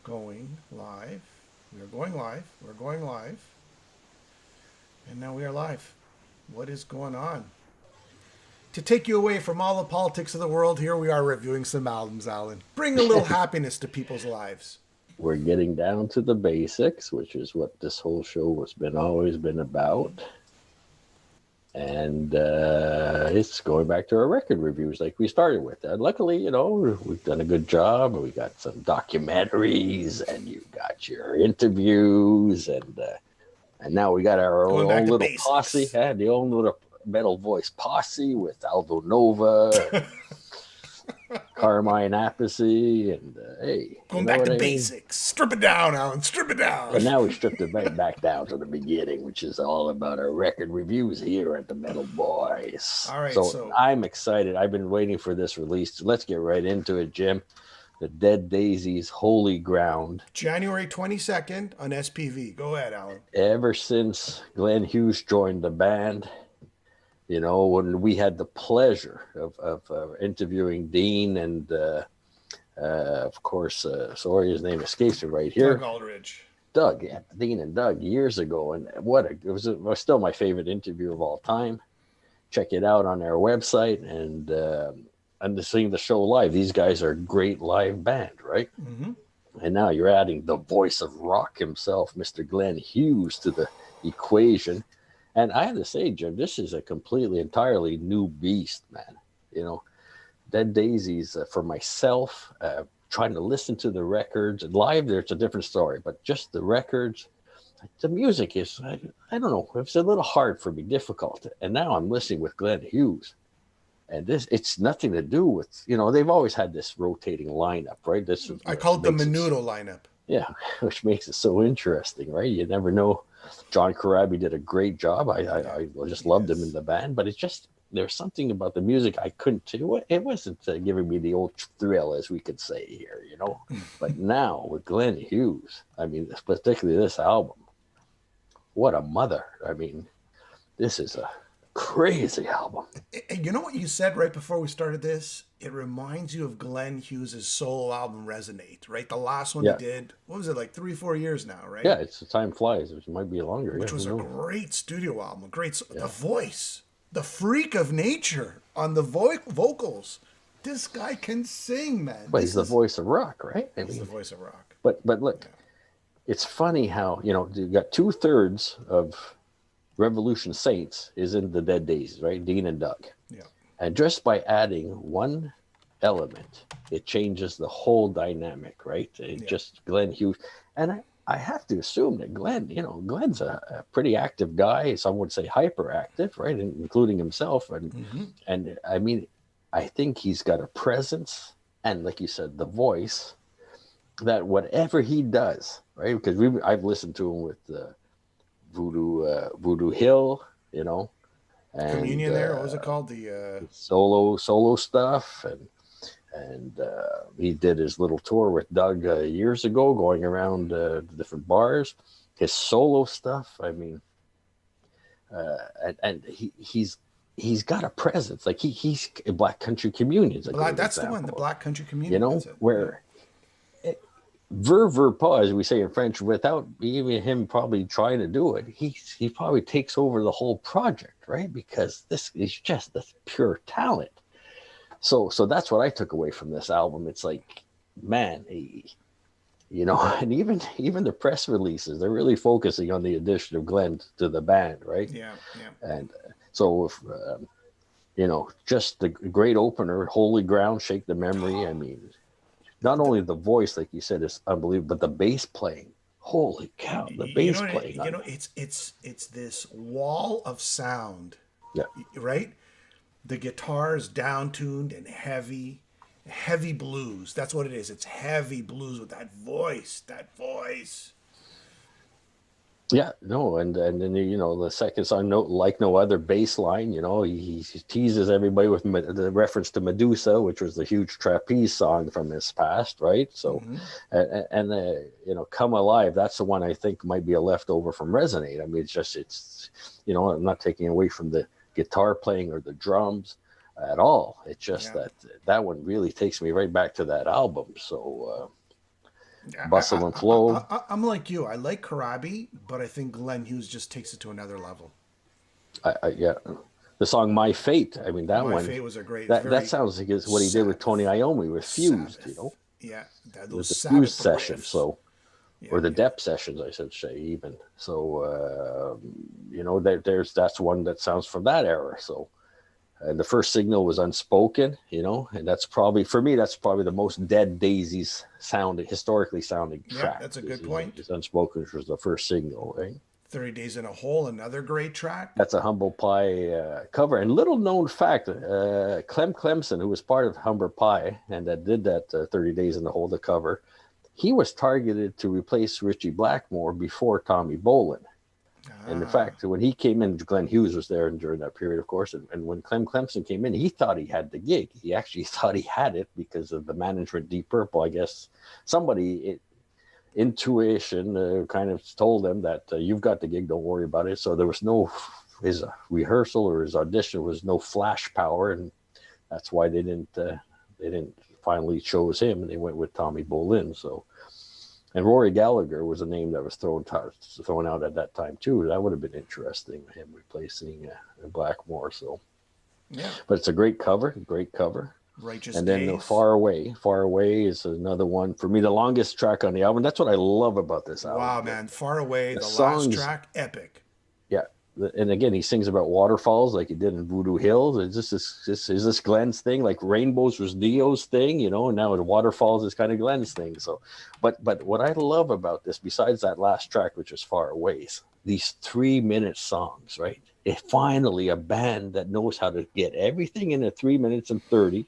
going live. We are going live. We're going live. And now we are live. What is going on? To take you away from all the politics of the world, here we are reviewing some albums, Alan. Bring a little happiness to people's lives. We're getting down to the basics, which is what this whole show has been always been about. And it's going back to our record reviews like we started with. Luckily, we've done a good job. We got some documentaries, and you got your interviews, and now we got our Going back own to little posse, basics. the own little metal voice posse with Aldo Nova, and Carmine Appice, and hey, you Going know back what to I mean? basics. Strip it down, Alan. Strip it down. And now we stripped it right back down to the beginning, which is all about our record reviews here at the Metal Boys. All right, So so I'm excited. I've been waiting for this release. Let's get right into it, Jim. The Dead Daisies, Holy Ground. January 22nd on SPV. Go ahead, Alan. Ever since Glenn Hughes joined the band, when we had the pleasure of interviewing Dean and of course, sorry, his name escapes me right here. Doug Aldridge. Doug, yeah, Dean and Doug years ago, and it was still my favorite interview of all time. Check it out on our website, and seeing the show live. These guys are a great live band, right? Mm-hmm. And now you're adding the voice of rock himself, Mr. Glenn Hughes, to the equation. And I have to say, Jim, this is a completely, entirely new beast, man. Dead Daisies for myself. Trying to listen to the records and live, there's a different story, but just the records, the music is, I don't know, it's a little hard for me, difficult. And now I'm listening with Glenn Hughes, and it's nothing to do with, they've always had this rotating lineup, right? This is I call it the Menudo lineup. Yeah, which makes it so interesting, right? You never know. John Corabi did a great job. I just loved him in the band, but it's just, there's something about the music I couldn't do. It wasn't giving me the old thrill, as we could say here, But now with Glenn Hughes, I mean, particularly this album, what a mother. I mean, this is a crazy album. You know what you said right before we started this? It reminds you of Glenn Hughes' solo album Resonate, right? The last one Yeah. he did, what was it, like 3-4 years now, right? Yeah, it's the time flies. It might be longer. Which was a knows? great studio album. The voice, the freak of nature on the vocals. This guy can sing, man. But he's the voice of rock, right? He's the voice of rock. But look, it's funny how, you got 2/3 of Revolution Saints is in the Dead Daisies, right? Dean and Doug. Yeah. And just by adding one element, it changes the whole dynamic, right? Just Glenn Hughes. And I have to assume that Glenn's a pretty active guy. Some would say hyperactive, right? Including himself. And I mean, I think he's got a presence and, like you said, the voice that whatever he does, right? Because I've listened to him with Voodoo Hill, and Communion there, what was it called? The solo stuff, and he did his little tour with Doug years ago, going around the different bars. His solo stuff, I mean, and he's got a presence. Like he's Black Country Communion. that's the one, the Black Country Communion. Where ver pas, as we say in French, without even him probably trying to do it, he probably takes over the whole project, right? Because this is just this pure talent. So that's what I took away from this album. It's like, man, and even the press releases, they're really focusing on the addition of Glenn to the band, right? Yeah. And so if just the great opener, Holy Ground, Shake the Memory. I mean, not only the voice, like you said, is unbelievable, but the bass playing. Holy cow, the bass playing. It's this wall of sound. Yeah. Right? The guitar's down-tuned and heavy blues. That's what it is. It's heavy blues with that voice. Yeah, no, and then the second song, Like No Other bass line, he teases everybody with the reference to Medusa, which was the huge trapeze song from his past, right? So, and Come Alive, that's the one I think might be a leftover from Resonate. I mean, it's I'm not taking away from the guitar playing or the drums at all. It's just that one really takes me right back to that album. So, Bustle and Flow. I'm like you. I like Karabi, but I think Glenn Hughes just takes it to another level. Yeah, the song "My Fate." I mean, that My one, Fate was a great. It's that very sounds like it's what he did with Tony Sabbath. Iommi with Fused. Sabbath. Yeah, those With the Fused Sabbath session. riffs. So, Yeah, or the yeah. Depth sessions, I should say, even. So, that's one that sounds from that era. So, and the first signal was Unspoken, and that's probably, for me, that's probably the most Dead Daisies historically sounding Yeah, track. that's a good point. Is Unspoken, which was the first signal, right? 30 Days in a Hole, another great track. That's a Humble Pie cover. And little known fact, Clem Clemson, who was part of Humble Pie and that did that 30 Days in the Hole, the cover, he was targeted to replace Richie Blackmore before Tommy Bolin. And in Ah, fact, when he came in, Glenn Hughes was there during that period, of course. And when Clem Clemson came in, he thought he had the gig. He actually thought he had it because of the management, Deep Purple. I guess somebody, intuition, kind of told him that you've got the gig, don't worry about it. So there was no, his rehearsal or his audition was no flash power. And that's why they didn't finally chose him, and they went with Tommy Bolin. So. And Rory Gallagher was a name that was thrown out at that time too. That would have been interesting, him replacing Blackmore. So, yeah. but it's a great cover, Righteous And then Days. Far Away is another one for me. The longest track on the album. That's what I love about this album. Wow, man. Far Away, The the last songs, track, epic. yeah. And again, he sings about waterfalls like he did in Voodoo Hills. Is this Glenn's thing? Like Rainbows was Neo's thing, and now waterfalls is kind of Glenn's thing. So, but what I love about this, besides that last track, which is Far Away, these 3-minute songs, right? It finally a band that knows how to get everything in a 3 minutes and 30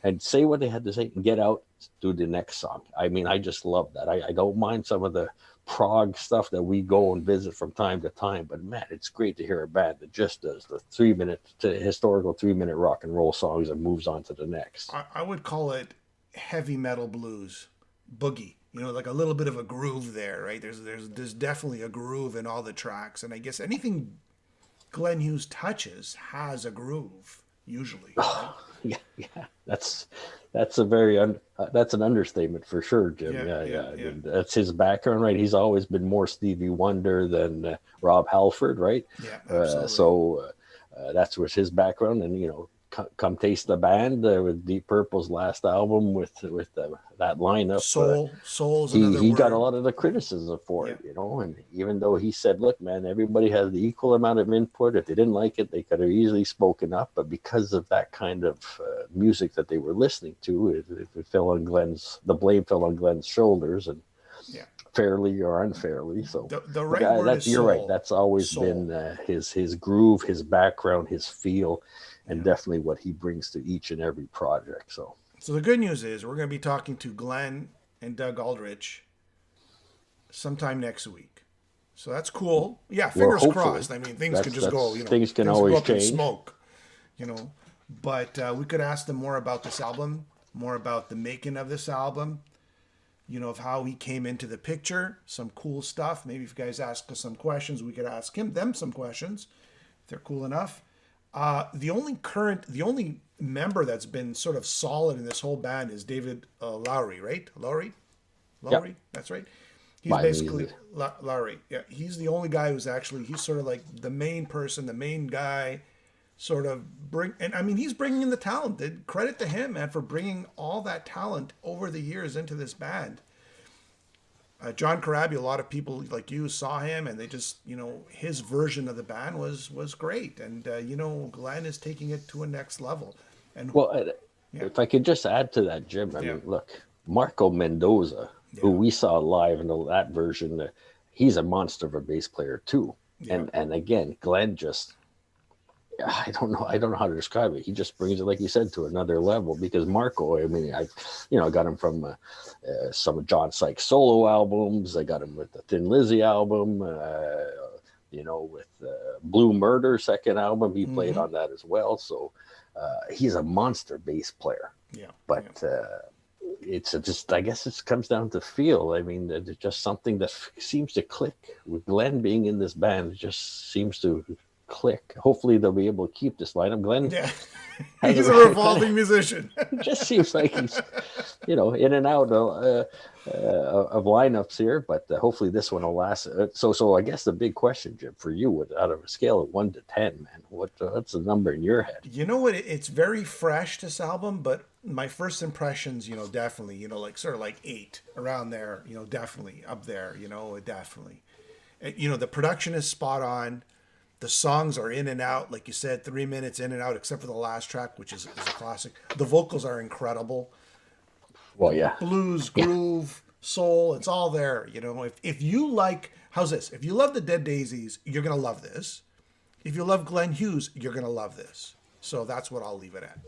and say what they had to say and get out, do the next song. I mean, I just love that. I don't mind some of the prog stuff that we go and visit from time to time, but man, it's great to hear a band that just does the 3-minute to historical 3-minute rock and roll songs and moves on to the next. I would call it heavy metal blues, boogie. Like a little bit of a groove there, right? There's definitely a groove in all the tracks, and I guess anything Glenn Hughes touches has a groove usually. Right? Yeah, that's a very that's an understatement for sure, Jim. Yeah. I mean, that's his background, right? He's always been more Stevie Wonder than Rob Halford, right? Yeah, absolutely. So that's what's his background, and come taste the band with Deep Purple's last album with that lineup. Soul's another He word. got a lot of the criticism for it, and even though he said, "Look, man, everybody has the equal amount of input. If they didn't like it, they could have easily spoken up, but because of that kind of music that they were listening to, it fell on the blame fell on Glenn's shoulders, and fairly or unfairly. So the right word is you're soul. right. That's always been his groove, his background, his feel, and definitely what he brings to each and every project. So the good news is we're going to be talking to Glenn and Doug Aldrich sometime next week. So that's cool. Yeah, fingers crossed. I mean, things could just go, things can always change. Smoke, But we could ask them more about this album, more about the making of this album, of how he came into the picture, some cool stuff. Maybe if you guys ask us some questions, we could ask them some questions, if they're cool enough. The only member that's been sort of solid in this whole band is David Lowry, right? Lowry, yep. That's right. He's basically Lowry. Yeah, he's the only guy he's sort of like the main person, the main guy. Sort of he's bringing in the talent. Credit to him, man, for bringing all that talent over the years into this band. John Corabi, a lot of people like you saw him, and they just, his version of the band was great. And Glenn is taking it to a next level. And if I could just add to that, Jim, I mean, look, Marco Mendoza, who we saw live in that version, he's a monster of a bass player too. Yeah. And again, Glenn just. I don't know how to describe it. He just brings it, like you said, to another level. Because Marco, I mean, I got him from some of John Sykes' solo albums. I got him with the Thin Lizzy album. With Blue Murder second album, he played on that as well. So he's a monster bass player. Yeah, but it's just, I guess it comes down to feel. I mean, it's just something that seems to click with Glenn being in this band. It just seems to click. Hopefully they'll be able to keep this lineup. Glenn Yeah. has He's a a revolving musician. it just seems like he's, in and out of lineups here, but hopefully this one will last. So I guess the big question, Jim, for you, out of a scale of 1 to 10, man, what's the number in your head? You know what? It's very fresh, this album, but my first impressions, definitely, like sort of like 8 around there, definitely up there, definitely. The production is spot on. The songs are in and out, like you said, 3 minutes in and out, except for the last track, which is a classic. The vocals are incredible. Well, yeah. Blues, groove, soul, it's all there. If you like, how's this? If you love the Dead Daisies, you're going to love this. If you love Glenn Hughes, you're going to love this. So that's what I'll leave it at.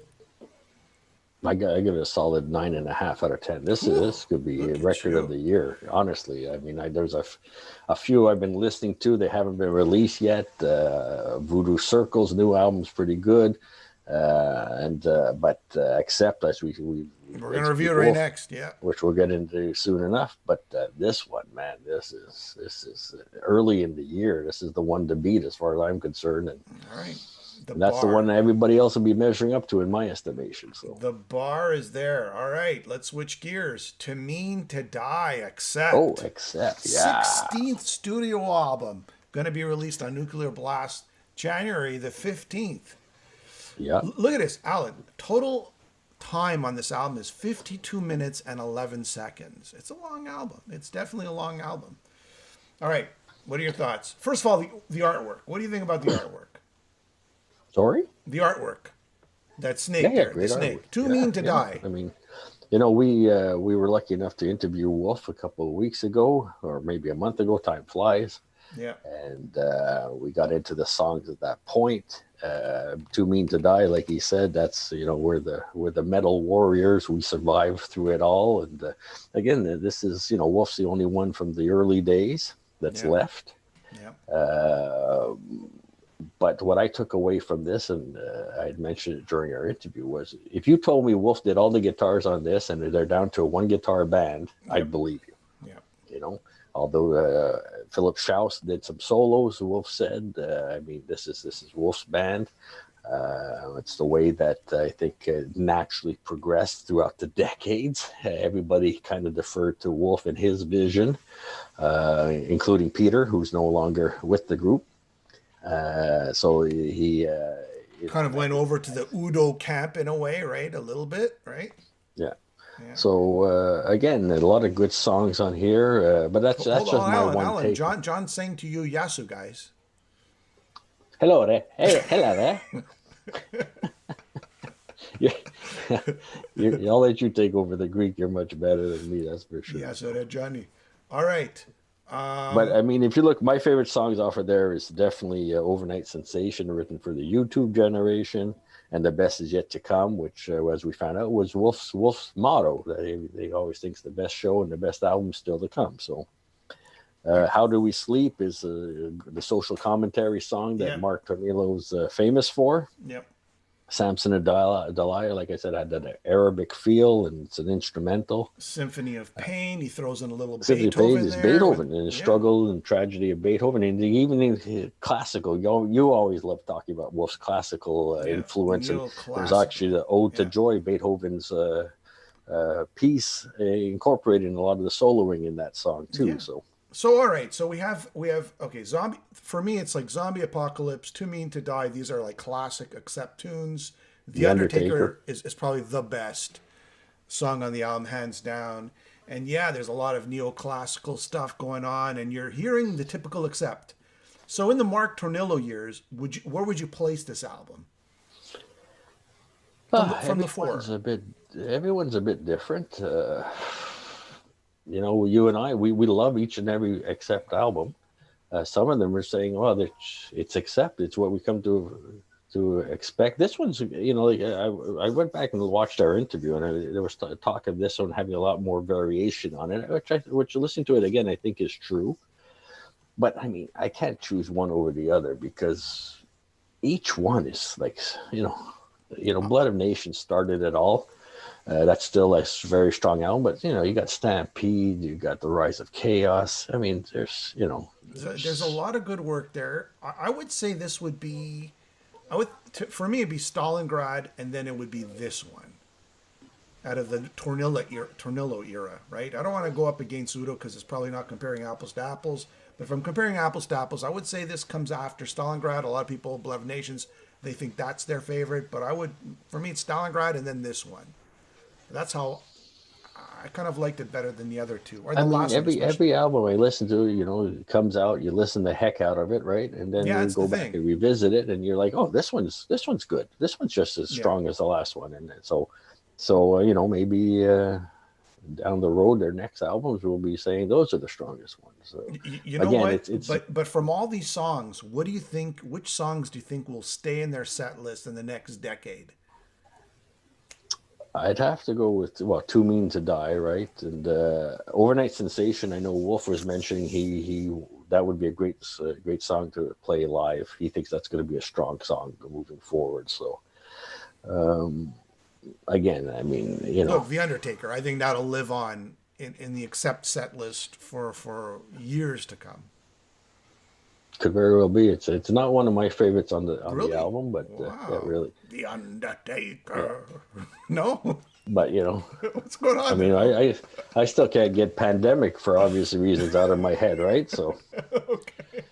I give it a solid 9.5 out of 10. This could be a record of the year. Honestly, I mean, there's a few I've been listening to. They haven't been released yet. Voodoo Circle's new album's pretty good, but Accept, as we're going to review it right next, yeah, which we'll get into soon enough. But this one, man, this is early in the year. This is the one to beat as far as I'm concerned. And all right. And that's the one that everybody else will be measuring up to in my estimation. So the bar is there. All right, let's switch gears. To Mean to Die, Accept. Oh, Accept, yeah. 16th studio album, going to be released on Nuclear Blast January the 15th. Yeah. Look at this, Alan. Total time on this album is 52 minutes and 11 seconds. It's a long album. It's definitely a long album. All right, what are your thoughts? First of all, the artwork. What do you think about the artwork? Sorry? The artwork. That snake yeah, there. Great the snake. Artwork. Too Mean to Die. I mean, we were lucky enough to interview Wolf a couple of weeks ago, or maybe a month ago. Time flies. Yeah. And we got into the songs at that point. Too Mean to Die, like he said, that's we're the metal warriors. We survived through it all. And again, this is Wolf's the only one from the early days that's left. Yeah. But what I took away from this, and I had mentioned it during our interview, was if you told me Wolf did all the guitars on this and they're down to a one guitar band, I'd believe you. Yeah. Although Philip Schaus did some solos, Wolf said, I mean, this is Wolf's band. It's the way that I think naturally progressed throughout the decades. Everybody kind of deferred to Wolf and his vision, including Peter, who's no longer with the group. So he kind of went over to the Udo camp in a way, right? A little bit, right? Yeah. So again, a lot of good songs on here, but that's just my one take. John sang to you Yasu, guys. Hello there. Hey, hello there. I'll let you take over the Greek. You're much better than me, that's for sure. Yeah, so that Johnny. All right. But I mean, if you look, my favorite songs off of there is definitely Overnight Sensation, written for the YouTube generation, and The Best Is Yet to Come, which, as we found out, was Wolf's motto, that he always thinks the best show and the best album is still to come. So How Do We Sleep is the social commentary song that Mark Tornillo's famous for. Yep. Samson and Delilah, like I said, had that Arabic feel, and it's an instrumental. Symphony of Pain. He throws in a little Symphony Beethoven of Pain there. is Beethoven and the struggle and tragedy of Beethoven, and even in classical. You always love talking about Wolf's classical influence. And there's actually the Ode to Joy, Beethoven's piece, incorporated in a lot of the soloing in that song too. Yeah. So all right, so we have okay, zombie. For me, it's like Zombie Apocalypse, Too Mean to Die. These are like classic Accept tunes. The Undertaker is probably the best song on the album, hands down. And yeah, there's a lot of neoclassical stuff going on, and you're hearing the typical Accept. So in the Mark Tornillo years, where would you place this album? From the four, everyone's a bit different. You and I, we love each and every Accept album. Some of them are saying, "Well, it's Accept. It's what we come to expect." This one's, I went back and watched our interview, and there was talk of this one having a lot more variation on it, which listening to it again, I think is true. But I mean, I can't choose one over the other because each one is like, Blood of Nations started it all. That's still a very strong album, but you got Stampede, you got The Rise of Chaos. I mean, there's there's a lot of good work there. I would say this would be, for me, it'd be Stalingrad, and then it would be this one out of the Tornillo era, right? I don't want to go up against Udo because it's probably not comparing apples to apples. But if I'm comparing apples to apples, I would say this comes after Stalingrad. A lot of people, Beloved Nations, they think that's their favorite. But for me, it's Stalingrad and then this one. That's how I kind of liked it better than the other two, or the I mean, last one especially. every album I listen to, it comes out, you listen the heck out of it, right? And then Yeah, you that's go the back thing. and revisit it, and you're like, oh, this one's good. This one's just as Yeah. strong as the last one, and so maybe down the road, their next albums will be saying those are the strongest ones. So, You know again, what? it's But from all these songs, what do you think? Which songs do you think will stay in their set list in the next decade? I'd have to go with Too Mean to Die, right? And Overnight Sensation. I know Wolf was mentioning he that would be a great song to play live. He thinks that's going to be a strong song moving forward. So again, I mean, Look, The Undertaker. I think that'll live on in the Accept set list for years to come. could very well be. It's not one of my favorites on the Really? album, but yeah, really. The Undertaker. No? But What's going on I mean, there? I still can't get Pandemic for obvious reasons out of my head, right? So, Okay.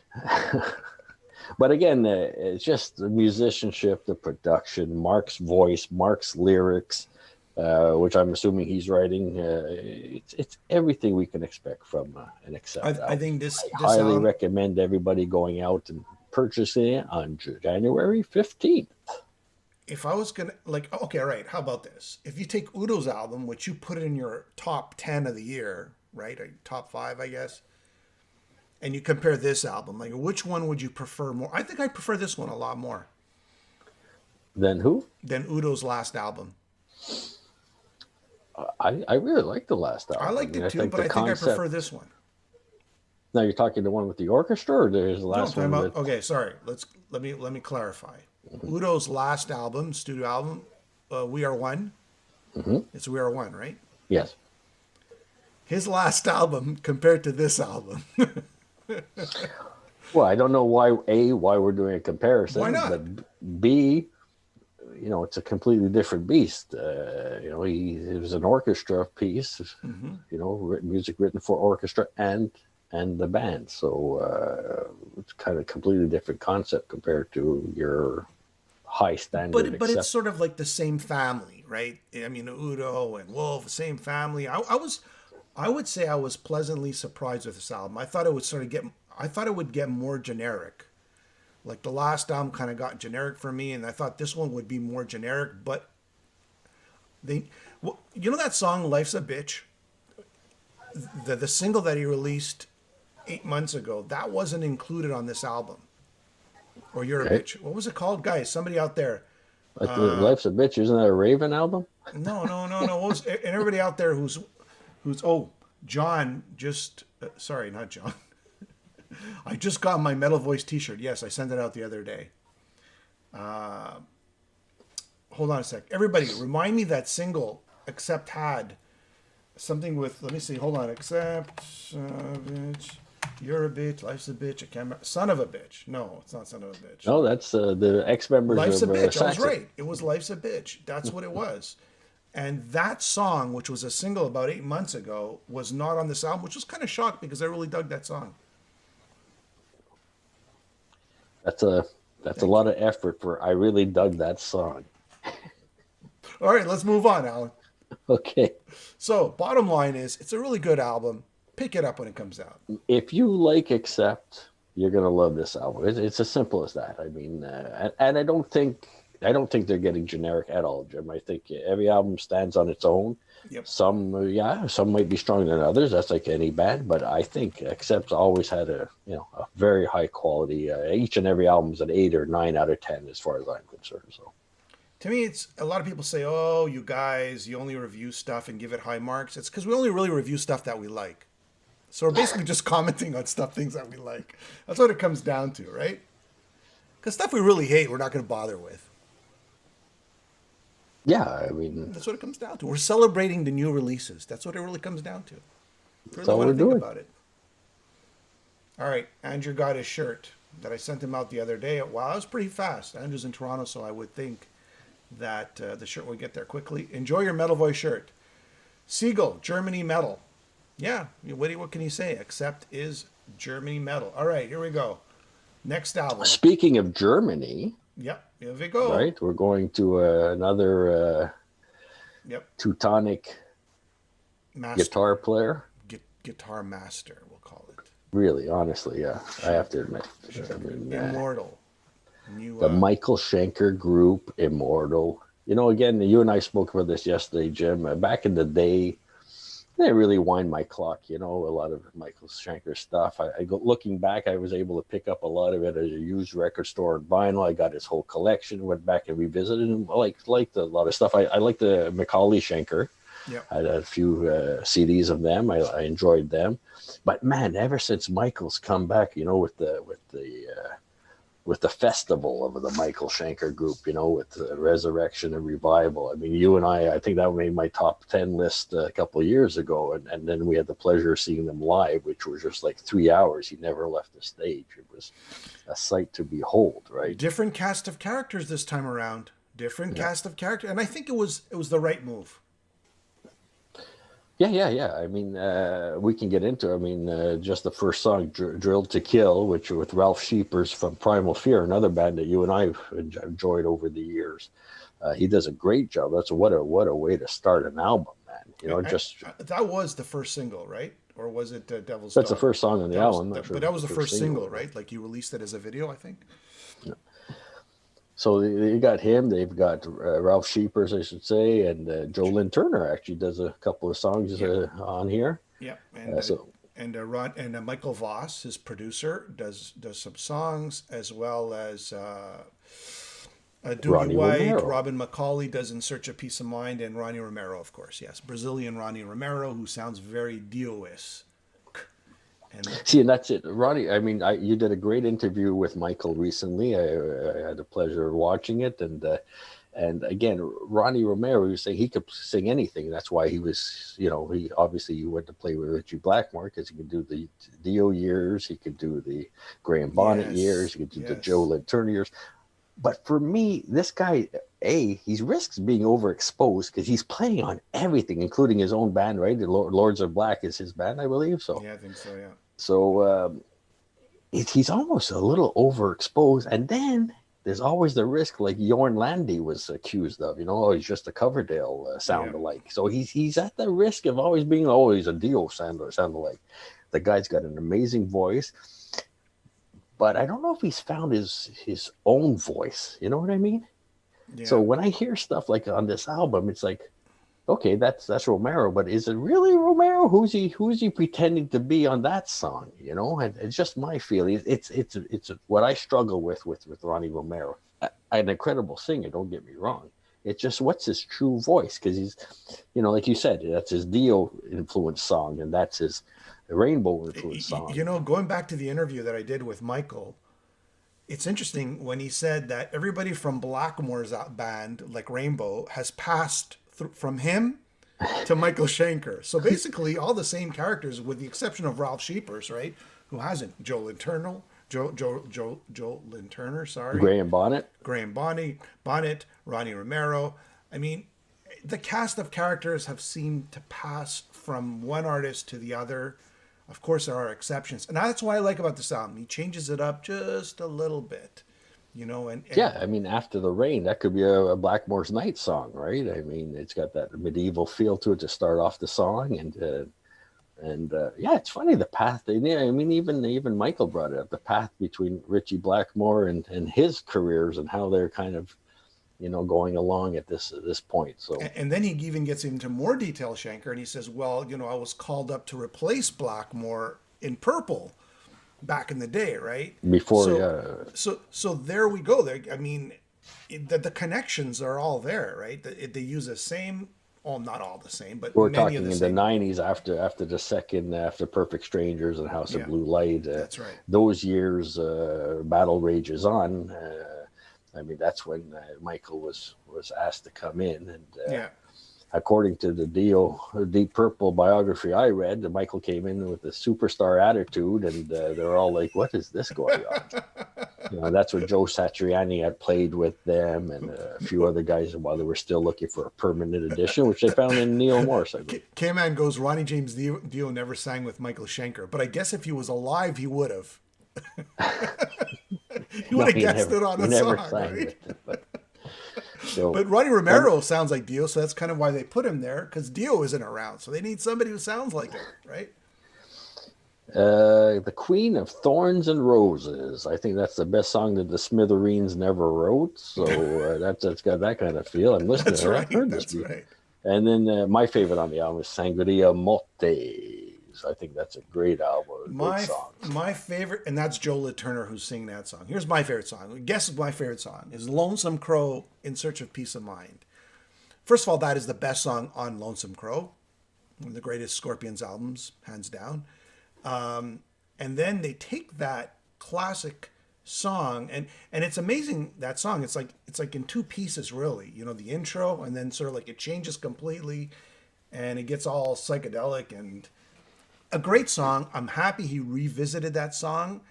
but again, it's just the musicianship, the production, Mark's voice, Mark's lyrics, which I'm assuming he's writing. It's everything we can expect from an Accept album. I think this highly album, recommend everybody going out and purchasing it on January 15th. if I was gonna okay, all right, how about this? If you take Udo's album, which you put in your top 10 of the year, right, or top 5, I guess, and you compare this album, like which one would you prefer more? I think I prefer this one a lot more Then who? than Udo's last album. I really like the last album. I liked it too, think but the I think I concept- prefer this one. Now you're talking the one with the orchestra, or there's the No, I'm last talking one about, okay, sorry. Let me clarify. Mm-hmm. Udo's last album, studio album, We Are One. Mm-hmm. It's We Are One, right? Yes. His last album compared to this album. Well, I don't know why we're doing a comparison. Why not? But B, it's a completely different beast. It was an orchestra piece. Mm-hmm. Music written for orchestra and the band. So it's kind of completely different concept compared to your high standard. But it's sort of like the same family, right? I mean, Udo and Wolf, same family. I would say I was pleasantly surprised with this album. I thought it would get more generic. Like the last album kind of got generic for me, and I thought this one would be more generic. But that song "Life's a Bitch," the single that he released 8 months ago, that wasn't included on this album. Or You're a Bitch. What was it called, guys? Somebody out there. Life's a Bitch. Isn't that a Raven album? No. And everybody out there who's John just sorry, not John. I just got my Metal Voice T-shirt. Yes, I sent it out the other day. Hold on a sec. Everybody, remind me that single Accept had something with. Let me see. Hold on. Accept, bitch. You're a bitch. Life's a bitch. I can't remember. Son of a bitch. No, it's not son of a bitch. No, that's the ex-members Life's of a bitch. I was Saxon. right. It was Life's a Bitch. That's what it was. And that song, which was a single about 8 months ago, was not on this album, which was kind of shocked because I really dug that song. That's a lot of effort for. I really dug that song. All right, let's move on, Alan. Okay. So, bottom line is, it's a really good album. Pick it up when it comes out. If you like Accept, you're gonna love this album. It's as simple as that. I mean, and I don't think they're getting generic at all, Jim. I think every album stands on its own. Yep. Some might be stronger than others. That's like any band, but I think Accept's always had a very high quality. Each and every album is an 8 or 9 out of 10 as far as I'm concerned. So, to me, it's a lot of people say, "Oh, you guys, you only review stuff and give it high marks." It's because we only really review stuff that we like. So we're basically just commenting on things that we like. That's what it comes down to, right? Because stuff we really hate, we're not going to bother with. yeah, I mean, That's what it comes down to. We're celebrating the new releases. That's what it really comes down to. That's all we're doing. About it. All right, Andrew got his shirt that I sent him out the other day. Wow, it was pretty fast. Andrew's in Toronto, so I would think that the shirt would get there quickly. Enjoy your Metal Voice shirt. Siegel, Germany Metal. Yeah, what can you say? Except is Germany Metal. All right, here we go. Next album. Speaking of Germany, Yep, here we go. right? We're going to another Yep, Teutonic master. guitar player. Guitar master, we'll call it. Really, honestly, yeah, I have to admit. I Schenker. mean, Immortal. New, the Michael Schenker group, Immortal. You know, again, you and I spoke about this yesterday, Jim. Back in the day, they really wind my clock. You know, a lot of Michael Schenker stuff. I go looking back, I was able to pick up a lot of it at a used record store and vinyl. I got his whole collection. Went back and revisited, and liked a lot of stuff. I like the Macaulay Schenker. yep. I had a few CDs of them. I enjoyed them, but man, ever since Michael's come back, you know, with the festival of the Michael Schenker group, you know, with the Resurrection and Revival. I mean, you and I think that made my top 10 list a couple of years ago. And then we had the pleasure of seeing them live, which was just like 3 hours. He never left the stage. It was a sight to behold, right? Different cast of characters this time around. Different cast of characters. And I think it was the right move. Yeah. I mean, we can get into it. I mean, just the first song, Drilled to Kill, which with Ralph Sheepers from Primal Fear, another band that you and I have enjoyed over the years. He does a great job. That's what a way to start an album, man. You know, that was the first single, right? Or was it Devil's that's Dog? the first song on the album. But that was the first single, right? Like you released it as a video, I think. So you got him. They've got Ralph Sheepers, I should say, and Joe Lynn Turner actually does a couple of songs on here. Yeah, and Michael Voss, his producer, does some songs, as well as Doogie Ronnie White, Romero. Robin McCauley does In Search of Peace of Mind, and Ronnie Romero, of course, yes, Brazilian Ronnie Romero, who sounds very Diois. See, and that's it, Ronnie. I mean, you did a great interview with Michael recently. I had the pleasure of watching it, and again, Ronnie Romero was saying he could sing anything. That's why he was, you know, he obviously went to play with Richie Blackmore because he could do the Dio years, he could do the Graham Bonnet years, he could do the Joe Lynn Turner years. But for me, this guy, he risks being overexposed because he's playing on everything, including his own band, right? The Lords of Black is his band, I believe. So yeah, I think so. Yeah. So he's almost a little overexposed. And then there's always the risk, like Jorn Landy was accused of, you know, he's just a Coverdale sound alike. So he's at the risk of always being, he's a Dio sound alike. The guy's got an amazing voice, but I don't know if he's found his own voice. You know what I mean? Yeah. So when I hear stuff like on this album, it's like, okay, that's Romero, but is it really Romero? Who's he pretending to be on that song? You know, and it's just my feeling. It's what I struggle with Ronnie Romero. An incredible singer, don't get me wrong. It's just what's his true voice? Because he's, you know, like you said, that's his Dio influence song, and that's his Rainbow influence song. You know, going back to the interview that I did with Michael, it's interesting when he said that everybody from Blackmore's band, like Rainbow, has passed from him to Michael Schenker. So basically, all the same characters, with the exception of Ralph Sheepers, right? Who hasn't? Joe Lynn Turner, sorry. Graham Bonnet, Ronnie Romero. I mean, the cast of characters have seemed to pass from one artist to the other. Of course, there are exceptions, and that's what I like about this album. He changes it up just a little bit. You know, and yeah, I mean, After the Rain, that could be a Blackmore's Night song, right? I mean, it's got that medieval feel to it to start off the song, and yeah, it's funny the path. I mean, even Michael brought it up, the path between Richie Blackmore and his careers and how they're kind of, you know, going along at this point. So, and then he even gets into more detail, Schenker, and he says, well, you know, I was called up to replace Blackmore in Purple back in the day, right? Before, so there we go. There, I mean, the connections are all there, right? They use the same, well, not all the same, but we're many talking of the in same. the '90s after Perfect Strangers and House of Blue Light. That's right. Those years, Battle Rages On. I mean, that's when Michael was asked to come in, and according to the Deep Purple biography I read, Michael came in with a superstar attitude, and they're all like, "What is this going on?" That's when Joe Satriani had played with them, and a few other guys while they were still looking for a permanent edition, which they found in Neil Morse, I believe. K-Man goes, Ronnie James Dio never sang with Michael Schenker, but I guess if he was alive, he would have. He would have guessed it on a song, right? But Ronnie Romero sounds like Dio, so that's kind of why they put him there, because Dio isn't around, so they need somebody who sounds like him, right? The Queen of Thorns and Roses. I think that's the best song that the Smithereens never wrote. So that's got that kind of feel. I'm listening to it. I've heard this before. Right. And then my favorite on the album is Sangria Motes. I think that's a great album. My favorite, and that's Joe LaTurner who's singing that song. Here's my favorite song. Guess my favorite song is Lonesome Crow, In Search of Peace of Mind. First of all, that is the best song on Lonesome Crow. One of the greatest Scorpions albums, hands down. And then they take that classic song and it's amazing, that song. It's like in two pieces, really. The intro, and then sort of like it changes completely and it gets all psychedelic, and a great song. I'm happy he revisited that song.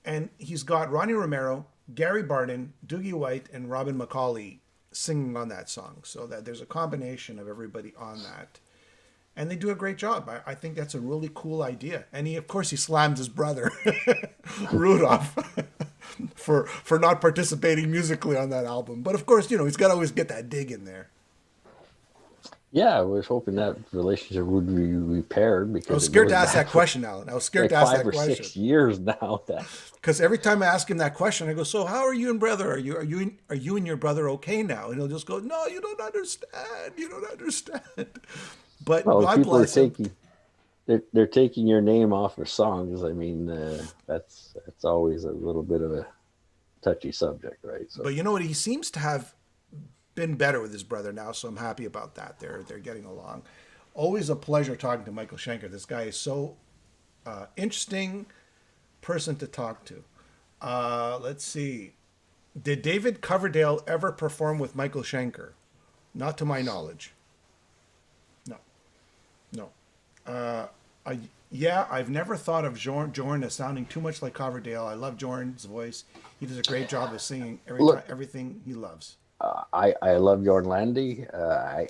And he's got Ronnie Romero, Gary Barden, Doogie White, and Robin McCauley singing on that song. So that there's a combination of everybody on that. And they do a great job. I think that's a really cool idea. And of course, he slammed his brother, Rudolph, for not participating musically on that album. But of course, he's got to always get that dig in there. Yeah, I was hoping that relationship would be repaired, because I was scared to ask that question, Alan. I was scared to ask that question. 5 or 6 years now. Because every time I ask him that question, I go, "So how are you and brother? Are you and your brother okay now?" And he'll just go, "No, you don't understand. You don't understand." But God bless him. They're taking your name off of songs. I mean, that's always a little bit of a touchy subject, right? So. But you know what? He seems to have been better with his brother now, so I'm happy about that. They're getting along. Always a pleasure talking to Michael Schenker. This guy is so interesting person to talk to. Let's see. Did David Coverdale ever perform with Michael Schenker? Not to my knowledge. No. I've never thought of Jorn as sounding too much like Coverdale. I love Jorn's voice. He does a great job of singing everything he loves. I love Jorn Landy.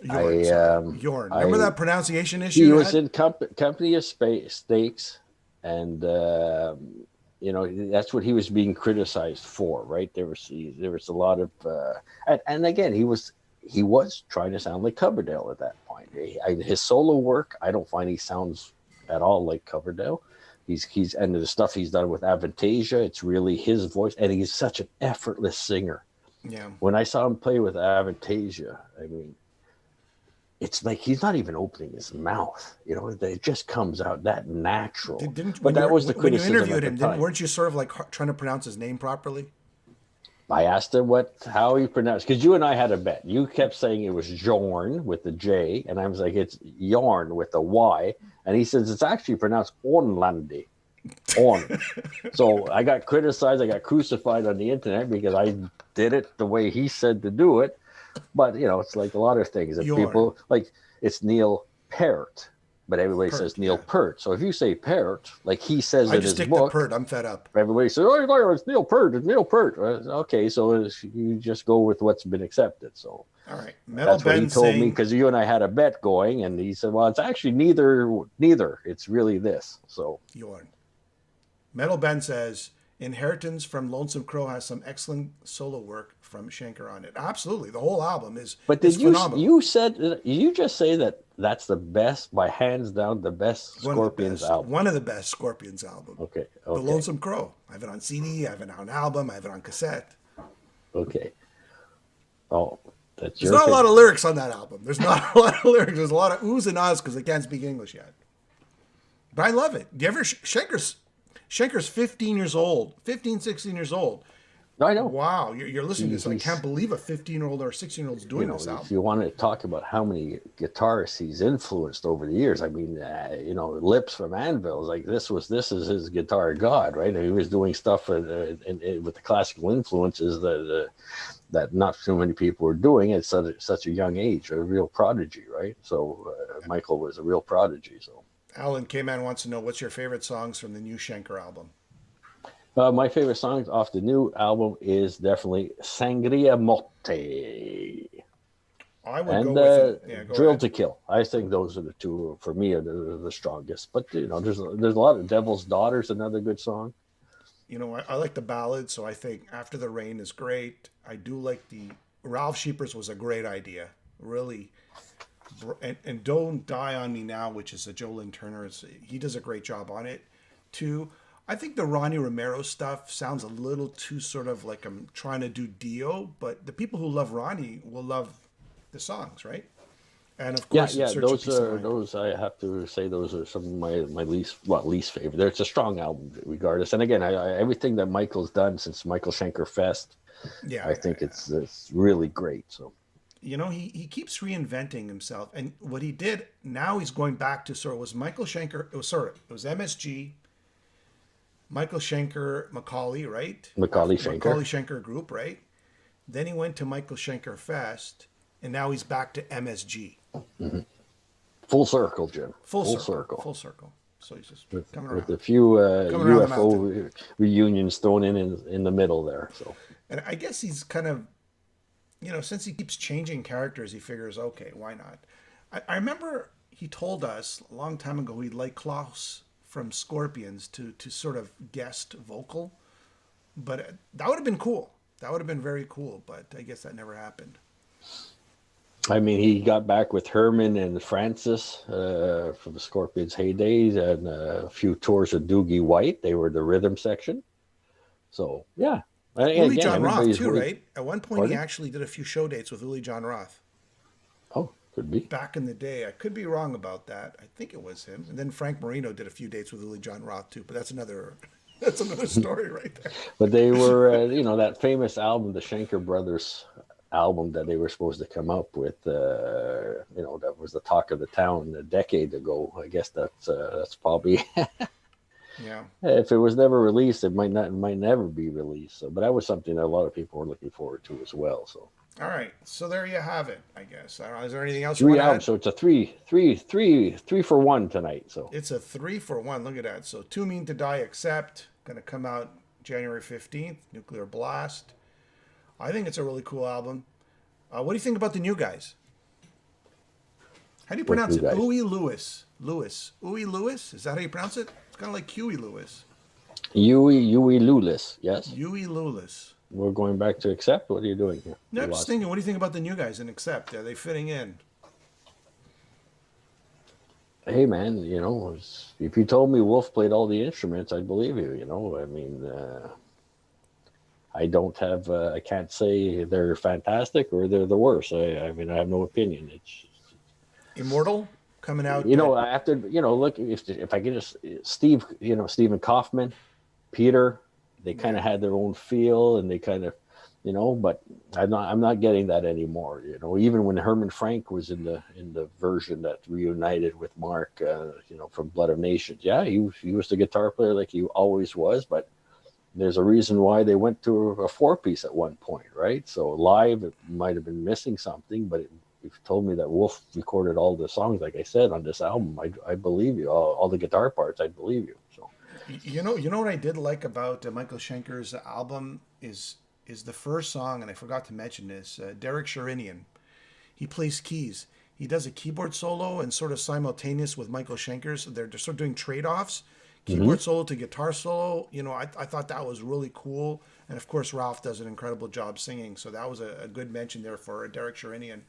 Jorn. Remember that pronunciation issue? He was in Company of Stakes, and that's what he was being criticized for, right? There was a lot of, and again, he was trying to sound like Coverdale at that point. His solo work, I don't find he sounds at all like Coverdale. He's and the stuff he's done with Avantasia, it's really his voice, and he's such an effortless singer. Yeah. When I saw him play with Avantasia, I mean, it's like he's not even opening his mouth. It just comes out that natural. But that was the criticism. When you interviewed him, weren't you sort of like trying to pronounce his name properly? I asked him how he pronounced, because you and I had a bet. You kept saying it was Jorn with the J, and I was like, it's Yarn with the Y, and he says it's actually pronounced Ornlandi. So I got criticized, I got crucified on the internet because I did it the way he said to do it. But it's like a lot of things. If people like, it's Neil Peart, but everybody says Neil Peart. So if you say Peart, like he says in his book, I just stick to Peart. I'm fed up. Everybody says, "Oh, it's Neil Peart. It's Neil Peart." Okay, so you just go with what's been accepted. So all right, that's what he told me, because you and I had a bet going, and he said, "Well, it's actually neither. It's really this." So Jorn. Metal Ben says, Inheritance from Lonesome Crow has some excellent solo work from Schenker on it. Absolutely. The whole album is phenomenal. You just say that that's the best, by hands down, the best Scorpions album? One of the best Scorpions album. Okay. The Lonesome Crow. I have it on CD, I have it on album, I have it on cassette. Okay. Oh, that's There's not a lot of lyrics on that album. There's not a lot of lyrics. There's a lot of oohs and ahs because they can't speak English yet. But I love it. Do you ever, Schenker's 15 years old, 15, 16 years old. No, I know. Wow, you're listening to this. I can't He's believe a 15-year-old or 16-year-old's you doing know, this if album. you want to talk about how many guitarists he's influenced over the years, I mean, Lips from Anvil, like this is his guitar god, right? And he was doing stuff with the classical influences that not so many people were doing at such a young age, a real prodigy, right? So Michael was a real prodigy. So Alan K-Man wants to know what's your favorite songs from the new Schenker album. my favorite songs off the new album is definitely Sangria Motte I would go and with it. Yeah, go Drill ahead. to Kill. I think those are the two for me are the strongest. But there's a lot of Devil's Daughter's another good song. I like the ballad, so I think After the Rain is great. I do like the Ralph Sheepers was a great idea, really. And Don't Die on Me Now, which is a Joe Lynn Turner. He does a great job on it, too. I think the Ronnie Romero stuff sounds a little too sort of like I'm trying to do Dio, but the people who love Ronnie will love the songs, right? And of Yeah, course, it's yeah, Search of those Peace of are Mind. those. I have to say those are some of my least favorite. It's a strong album regardless. And again, everything that Michael's done since Michael Schenker Fest, Yeah, I yeah, think yeah. it's really great. So He keeps reinventing himself, and what he did now he's going back to sort of was Michael Schenker. It was MSG, Michael Schenker, Macaulay, right? Macaulay After Schenker, Macaulay Schenker Group, right? Then he went to Michael Schenker Fest, and now he's back to MSG. full circle, Jim, Full full circle, circle. full circle. So he's just With a few coming around the UFO mountain. reunions thrown in the middle there. So And I guess he's kind of, since he keeps changing characters, he figures, okay, why not? I remember he told us a long time ago he'd like Klaus from Scorpions to sort of guest vocal, but that would have been cool. That would have been very cool, but I guess that never happened. I mean, he got back with Herman and Francis from the Scorpions' heydays, and a few tours with Doogie White. They were the rhythm section. So yeah, and Uli again, John Roth everybody's too, waiting. right? At one point, he Pardon? actually did a few show dates with Uli John Roth. Oh, could be. Back in the day, I could be wrong about that. I think it was him. And then Frank Marino did a few dates with Uli John Roth too. But that's another that's another story right there. But they were, that famous album, the Schenker Brothers album that they were supposed to come up with. That was the talk of the town a decade ago. I guess that's probably Yeah. if it was never released, it might never be released. So, but that was something that a lot of people were looking forward to as well. So All right. So there you have it. I guess. I don't know. Is there anything else you want three to albums, add? so it's a three for one tonight. So It's a 3-for-1. Look at that. So Too Mean to Die, Accept, going to come out January 15th. Nuclear Blast. I think it's a really cool album. What do you think about the new guys? How do you what pronounce you it? guys? Huey Lewis. Lewis. Huey Lewis? Is that how you pronounce it? It's kind of like Huey Lewis. Huey Lewis, yes. Huey Lewis. We're going back to Accept. What are you doing here? No, You I'm just lost me. thinking, what do you think about the new guys in Accept? Are they fitting in? Hey man, if you told me Wolf played all the instruments, I'd believe you. I mean, I can't say they're fantastic or they're the worst. I mean, I have no opinion. It's Immortal coming out. after look, if I get just Stephen Kaufman, Peter, they kind Yeah. of had their own feel and they kind of but I'm not getting that anymore. Even when Herman Frank was in the version that reunited with Mark, from Blood of Nations, yeah, he was the guitar player like he always was, but there's a reason why they went to a four-piece at one point, right? So live, it might have been missing something, but if you told me that Wolf recorded all the songs, like I said, on this album, I believe you. All the guitar parts, I believe you. So You know what I did like about Michael Schenker's album is the first song, and I forgot to mention this. Derek Sherinian, he plays keys. He does a keyboard solo and sort of simultaneous with Michael Schenker's. They're sort of doing trade offs, hmm keyboard solo to guitar solo. I thought that was really cool. And of course, Ralph does an incredible job singing. So that was a good mention there for Derek Sherinian,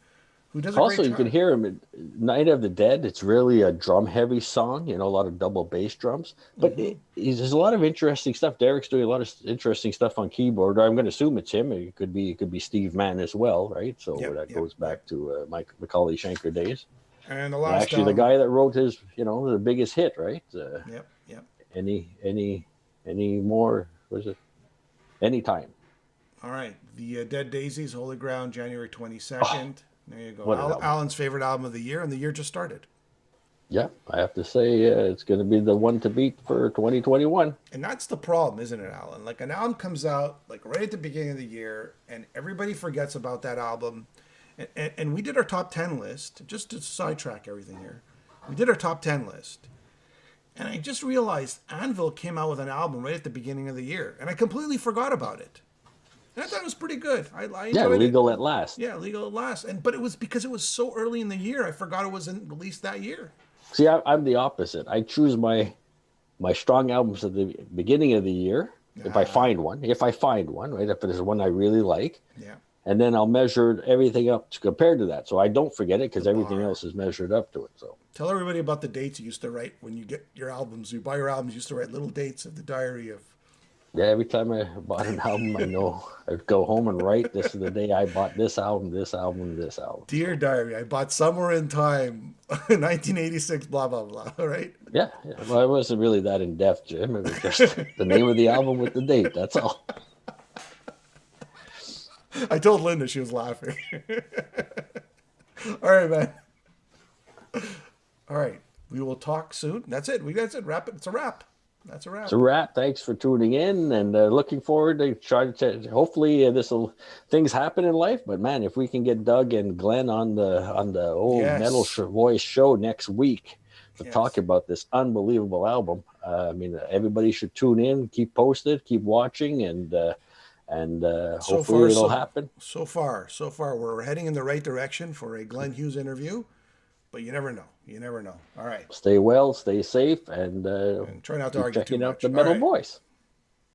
who does a Also, great you can job. hear him in Night of the Dead. It's really a drum-heavy song, a lot of double bass drums. But Hmm. there's a lot of interesting stuff. Derek's doing a lot of interesting stuff on keyboard. I'm going to assume it's him. It could be Steve Mann as well, right? So Yep, that yep, goes yep. back to Mike Macaulay Schenker days. And the And last actually, the album, guy that wrote his, the biggest hit, right? yep, yep. Any more? Was it Anytime? All right. The Dead Daisies, Holy Ground, January Oh, 22nd. There you go. what an album! Alan's favorite album of the year, and the year just started. Yeah, I have to say it's going to be the one to beat for 2021. And that's the problem, isn't it, Alan? Like an album comes out like right at the beginning of the year, and everybody forgets about that album. And we did our top 10 list, just to sidetrack everything here. We did our top 10 list. And I just realized Anvil came out with an album right at the beginning of the year, and I completely forgot about it. And I thought it was pretty good. I Yeah, enjoyed it. Legal at Last. Yeah, Legal at Last. But it was because it was so early in the year, I forgot it was released that year. See, I'm the opposite. I choose my strong albums at the beginning of the year, if I find one. If I find one, right? If there's one I really like, Yeah. and then I'll measure everything up compared to that, so I don't forget it because everything bar. else is measured up to it. So Tell everybody about the dates you used to write when you get your albums. You buy your albums, you used to write little dates of the diary of. yeah, every time I bought an album, I know I'd go home and write, this is the day I bought this album, this album, this album. Dear diary, I bought Somewhere in Time, 1986, blah, blah, blah, right? Yeah, yeah. Well, it wasn't really that in depth, Jim. It was just the name of the album with the date. That's all. I told Linda, she was laughing. All right, man. All right. We will talk soon. That's it. That's it. Wrap it. It's a wrap. That's a wrap. It's a wrap. Thanks for tuning in, and looking forward to try to. Hopefully, things happen in life. But man, if we can get Doug and Glenn on the old Yes. Metal Voice show next week to Yes. talk about this unbelievable album, I mean, everybody should tune in, keep posted, keep watching, and hopefully it'll happen. So far, we're heading in the right direction for a Glenn Hughes interview, but you never know. You never know. All right. Stay well, stay safe, and And try not to keep argue too checking out much. the All Metal right. Voice.